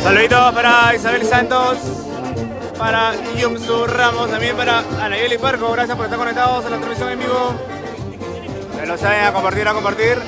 Saluditos para Isabel Santos, para Yumsu Ramos, también para Anayeli Parco. Gracias por estar conectados a la transmisión en vivo. Se lo saben, a compartir, a compartir.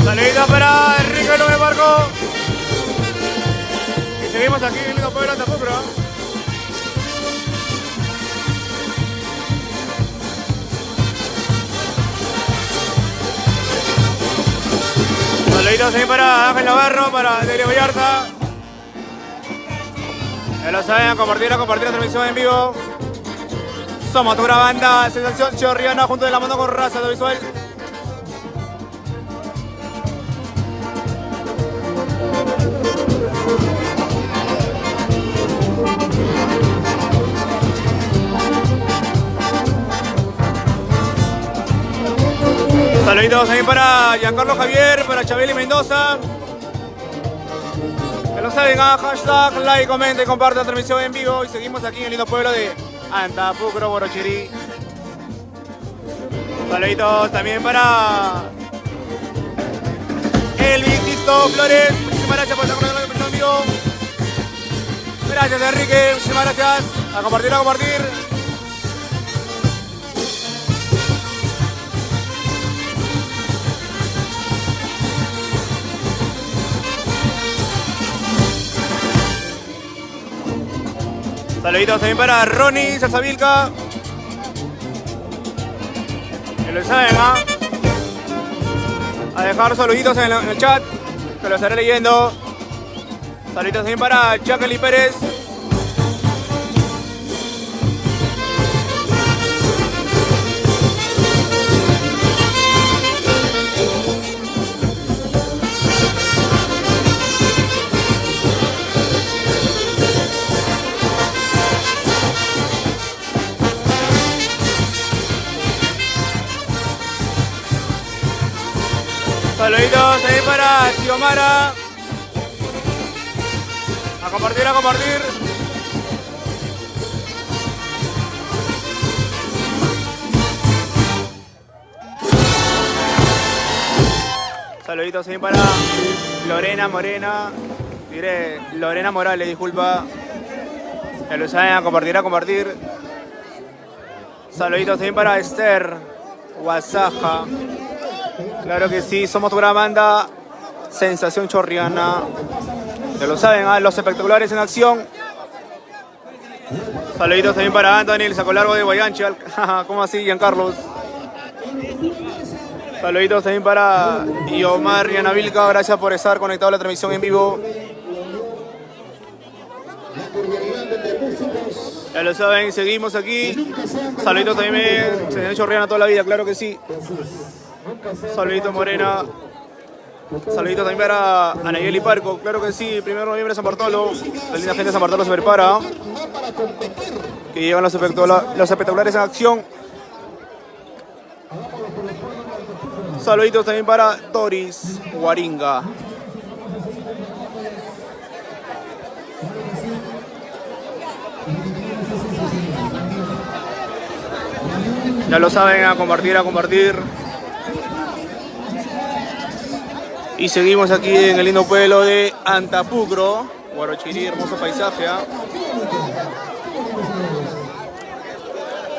Saluditos para Enrique López Barco. Y seguimos aquí en Lindo Pueblo Antapucro. Saluditos también para Ángel Navarro, para Delia Vallarta. Ya lo saben, a compartir la transmisión en vivo. Somos tu gran banda, Sensación Chorriana, junto de la mano con Raza Audiovisual. Saluditos también para Giancarlo Javier, para Chabeli Mendoza. Que lo saben, hashtag, like, comenta y comparte la transmisión en vivo. Y seguimos aquí en el lindo pueblo de Antapucro, Borochirí. Saluditos también para Elvis Sisto Flores. Muchísimas gracias por estar con la transmisión en vivo. Gracias, Enrique. Muchísimas gracias. A compartir, a compartir. Saluditos también para Ronnie Salsavilca. Que lo saben, a dejar saluditos en el chat, que lo estaré leyendo. Saluditos también para Jacqueline Pérez. Saluditos ahí para Xiomara. A compartir, a compartir. Saluditos ahí para Lorena Morena. Diré Lorena Morales, disculpa. Ya lo saben, a compartir, a compartir. Saluditos también para Esther Guasaja. Claro que sí, somos tu gran banda, Sensación Chorriana. Ya lo saben, los espectaculares en acción. Saluditos también para Anthony, el saco largo de Guayancha. ¿Cómo así, Giancarlos? Saluditos también para Iomar y Ana Vilca. Gracias por estar conectado a la transmisión en vivo. Ya lo saben, seguimos aquí. Saluditos también, Sensación Chorriana toda la vida, claro que sí. Saludito Morena. Saluditos también para Anayeli Parco. Claro que sí, 1 de noviembre San Bartolo. La linda gente de San Bartolo se prepara. Que llegan los espectaculares en acción. Saluditos también para Doris Guaringa. Ya lo saben, a compartir, a compartir. Y seguimos aquí en el lindo pueblo de Antapucro, Huarochirí, hermoso paisaje.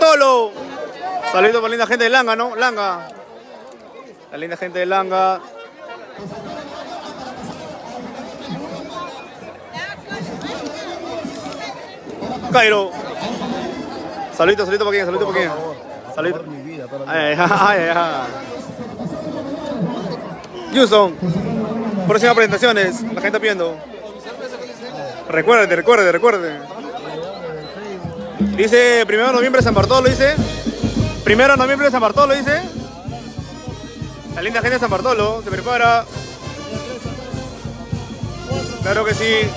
¡Tolo! Saludos para la linda gente de Langa, ¿no? Langa. La linda gente de Langa. Cairo. Saludito, saludito para quién, saludito para quién. Saludito. Ay, ay, ay. Houston, próximas presentaciones, la gente está pidiendo. Recuerde. Dice 1 de noviembre San Bartolo, dice. 1 de noviembre San Bartolo, dice. La linda gente de San Bartolo se prepara. Claro que sí.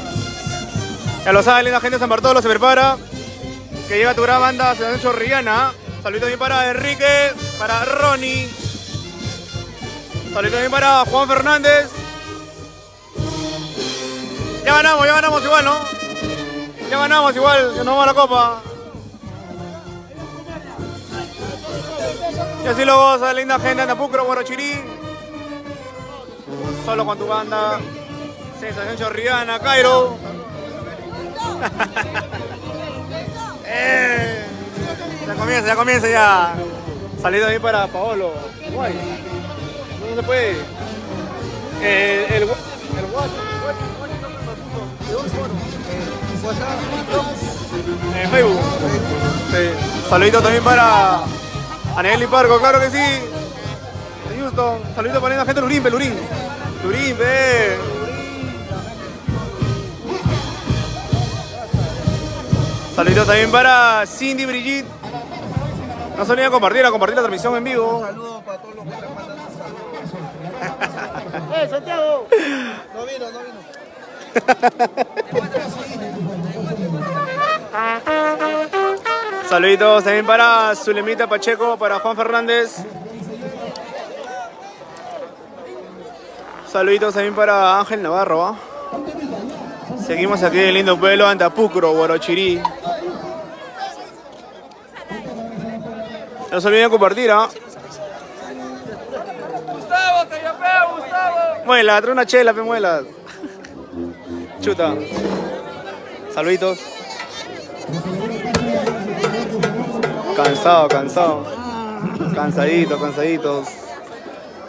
Ya lo sabe, linda gente de San Bartolo se prepara. Que llega tu gran banda, Sensación Chorrillana. Saludos también para Enrique, para Ronnie. Saludos también para Juan Fernández. Ya ganamos igual, ¿no? Ya ganamos igual, que nos vamos a la copa. Y así lo goza, linda gente de Apucro, Guarachirí. Solo con tu banda. Sensación Chorrillana, Cairo. Ya comienza ya. Salido ahí para Paolo. Guay. No se puede. El en Facebook. Sí. Saludito también para Anel y Parco, claro que sí. De Houston. Saludito para la gente de Lurín, ve. Saludito también para Cindy Brigitte. No se olviden a compartir la transmisión en vivo. Un saludo para todos los que están mandando saludos. Santiago! No vino. Saluditos también para Zulemita Pacheco, para Juan Fernández. Saluditos también para Ángel Navarro. ¿Ah? Seguimos aquí en el lindo pueblo de Apucro, Guarachirí. No se olviden compartir, ¿ah? Gustavo, te llamé, Gustavo. Muela, trae una chela, pe muela. Chuta. Saluditos. Cansaditos.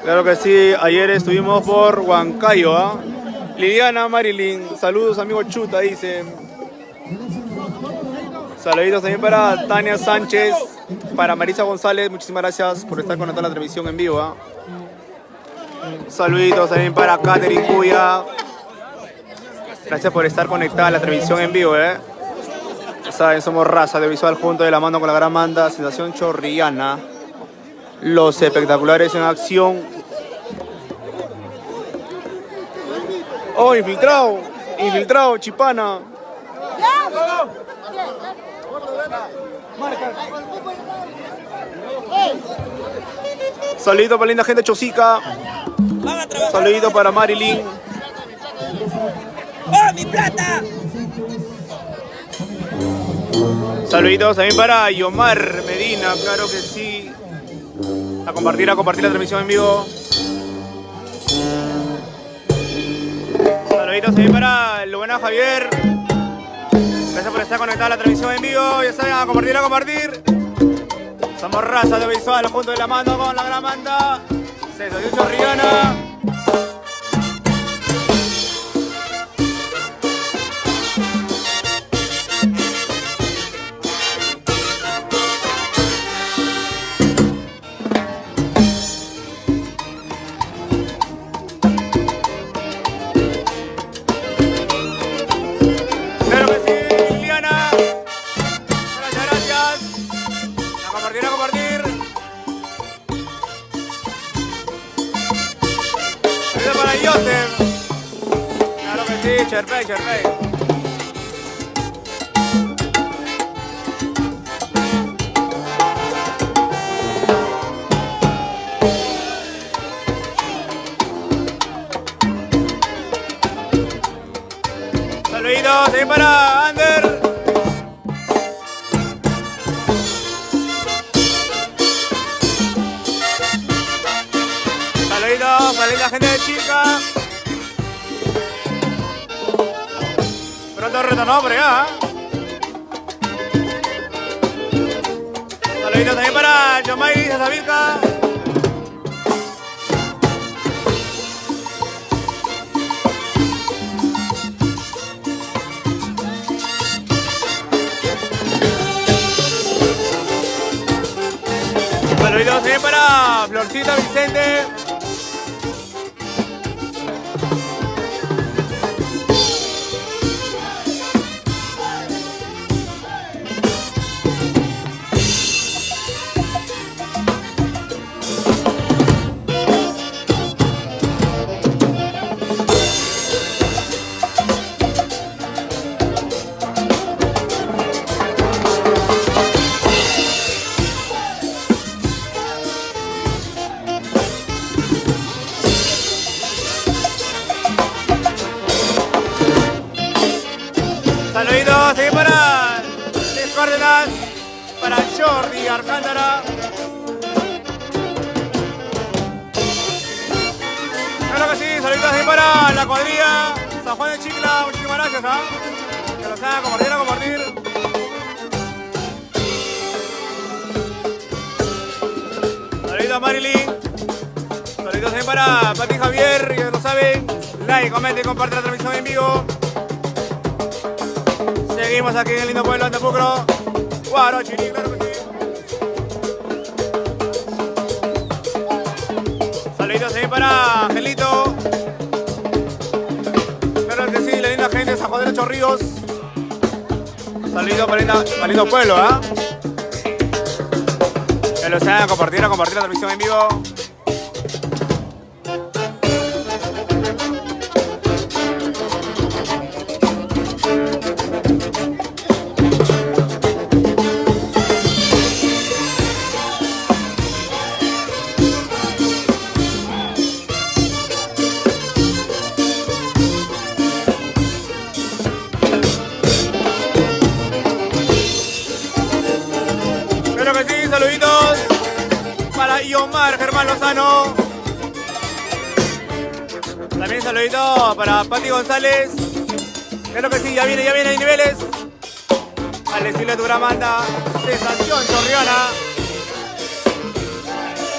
Claro que sí, ayer estuvimos por Huancayo, ¿ah? Liliana Marilyn, saludos amigo Chuta, dice. Saluditos también para Tania Sánchez, para Marisa González, muchísimas gracias por estar conectada a la transmisión en vivo, ¿ah? Saluditos también para Katherine Cuya. Gracias por estar conectada a la transmisión en vivo, Saben, somos raza de visual junto de la mano con la gran banda Sensación Chorrillana. Los espectaculares en acción. Oh, infiltrado, Chipana. Saludito para la linda gente de Chosica. Saludito para Marilyn. ¡Oh, mi plata! Saluditos también para Yomar Medina, claro que sí. A compartir la transmisión en vivo. Saluditos también para el buena Javier. Gracias por estar conectado a la transmisión en vivo. Ya saben, a compartir. Somos raza de visual junto de la mano con la gran banda Sensación Chorrillana. Cherpey. Saluditos también para Ander. Saluditos para la gente de Chica. Pronto retornó por allá. Saluditos también para Yomay de Zavilca. Saluditos también para Florcita Vicente. Cárdenas, para Jordi Arzándara. Claro que sí, saluditos ahí para la cuadrilla San Juan de Chicla, muchísimas gracias, ¿ah? Que lo saben a compartir. Saluditos a Marilyn. Saluditos también para Pati Javier, ya lo saben. Like, comente, comparte la transmisión en vivo. Seguimos aquí en el lindo pueblo de Antapucro. Guarochirí, claro que sí. Saluditos también para Angelito. Claro que sí, la linda gente de San Juan de los Chorrillos. Saluditos para lindo pueblo, ¿ah? Que lo saben, compartir la transmisión en vivo. Claro que sí, saluditos para Omar Germán Lozano. También saluditos para Pati González. Claro que sí, ya viene, hay niveles. Al estilo de tu gran banda, Sensación Chorriana.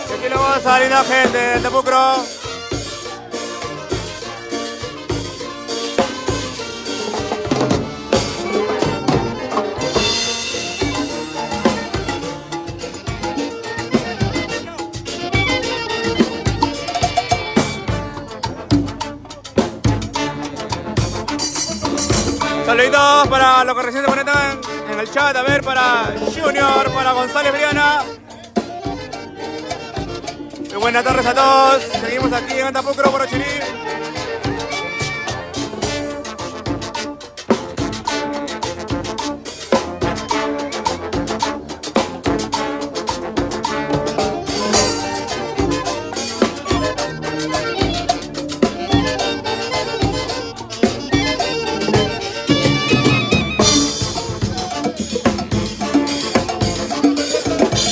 Y aquí lo vamos a linda gente de Antapucro. Saluditos para los que recién se conectan en el chat. A ver, para Junior, para González Briana. Muy buenas tardes a todos. Seguimos aquí en Antapucro, Guarochirí.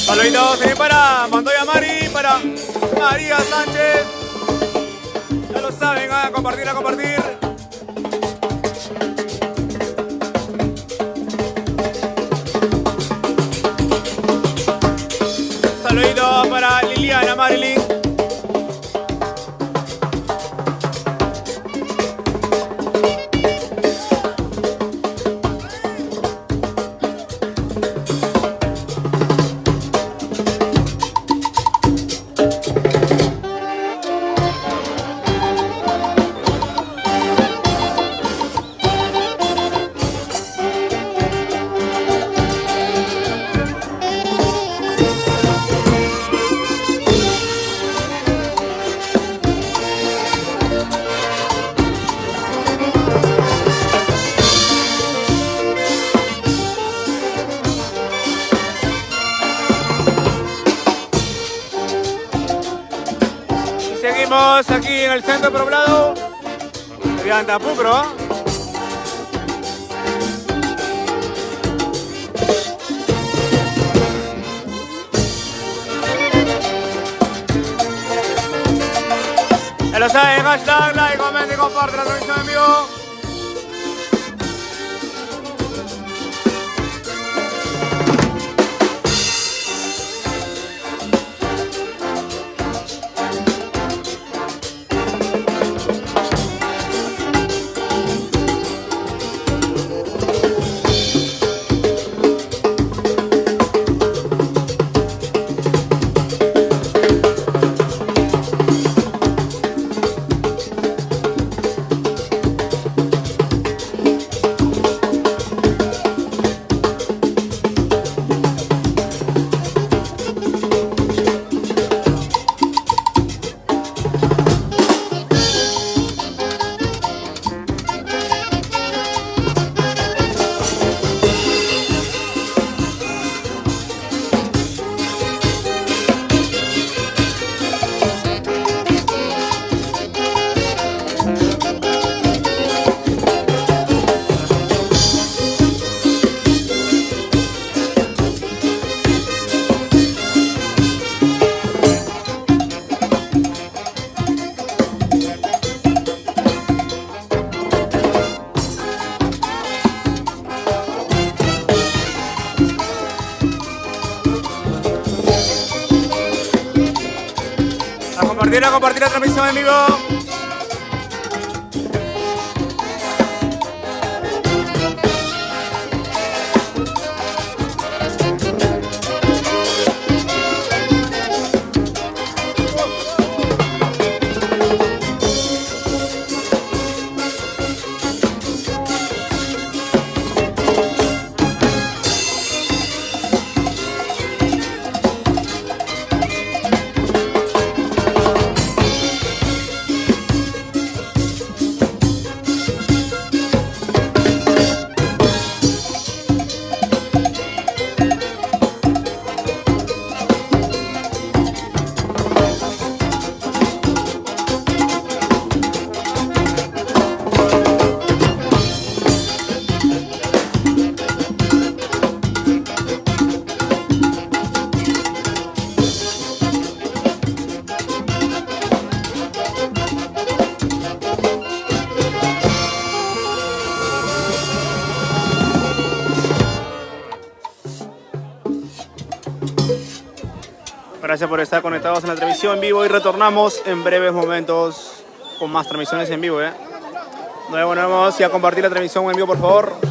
Saluditos también para Montoya Mari, para María Sánchez. Ya lo saben, a compartir, a compartir. Saluditos para Liliana Marilyn. Seguimos aquí en el centro poblado de Antapucro. Ya lo saben, hashtag, like, comenta y comparte la transmisión en vivo. Compartir la transmisión en vivo. Gracias por estar conectados en la transmisión en vivo y retornamos en breves momentos con más transmisiones en vivo. Nos vemos y a compartir la transmisión en vivo, por favor.